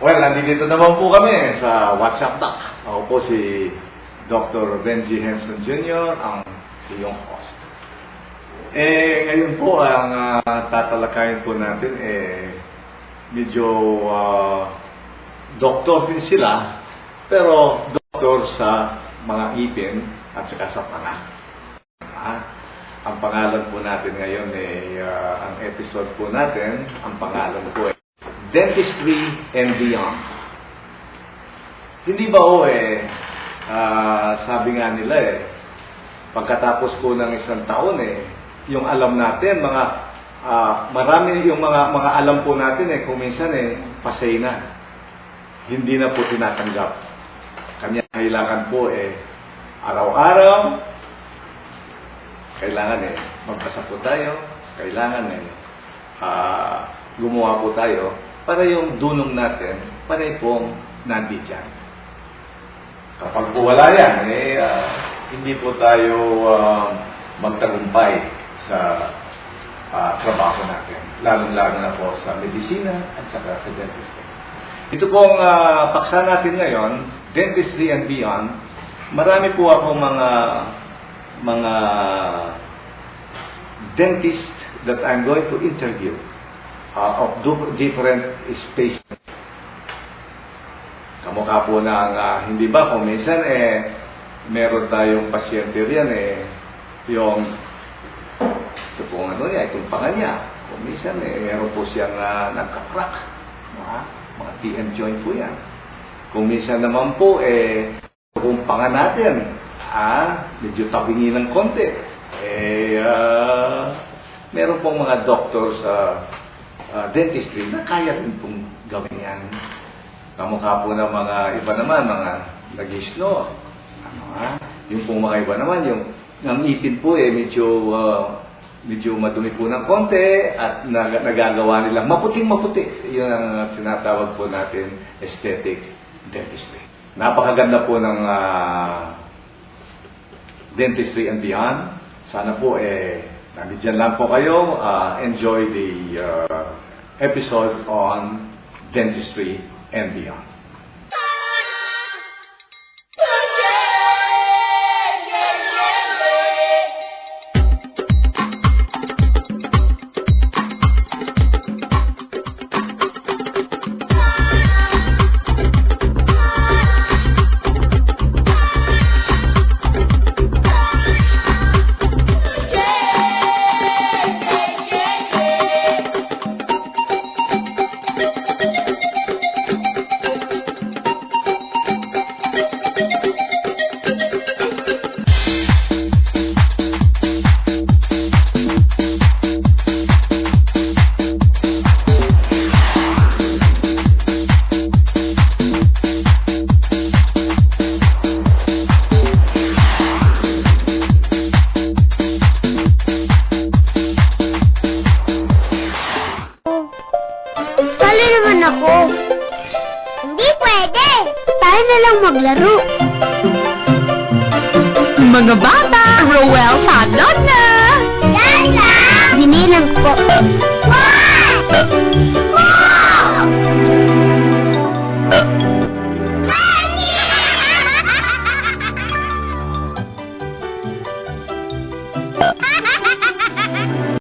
Well, nandito naman po kami sa WhatsApp Talk. Ako po si Dr. Benji Henson Jr., ang iyong host. Ngayon po, ang tatalakayin po natin, medyo doktor din sila, pero doktor sa mga ipin at saka sa panga. Ang pangalan po natin ngayon ang episode po natin, ang pangalan po Dentistry and Beyond. Hindi ba sabi nga nila pagkatapos po ng isang taon yung alam natin, marami yung mga alam po natin kung minsan pasay na. Hindi na po tinatanggap. Kanya kailangan po araw-araw, kailangan magbasa po tayo, kailangan gumawa po tayo para yung dunong natin, panay pong nandyan. Kapag po wala yan, hindi po tayo magtagumpay sa trabaho natin. Lalo-lalo na po sa medisina at saka sa dentistry. Ito pong paksa natin ngayon, Dentistry and Beyond. Marami po ako mga dentist that I'm going to interview of different spaces. Kamukha po ng, hindi ba, kung minsan meron tayong pasyente riyan yung, ito po itong panga niya. Kung minsan meron po siyang nagka-crack. Mga TM joint po yan. Kung minsan naman po, kung panga natin, medyo tabingi ng konti. Meron pong mga doctors sa dentistry na kaya rin pong gawin yan. Kamukha po ng mga iba naman, mga nag-isno. Yung pong mga iba naman, yung ang ipin po medyo madumi po ng konti at nagagawa nilang maputing-maputi. Yun ang tinatawag po natin aesthetic dentistry. Napakaganda po ng Dentistry and Beyond. Sana po nandyan lang po kayo. Enjoy the episode on Dentistry and Beyond. Sali naman ako. Hindi pwede. Tayo na lang maglaro. Mga bata, Roel, hotdog na! Yan lang! Binilang po. Wow!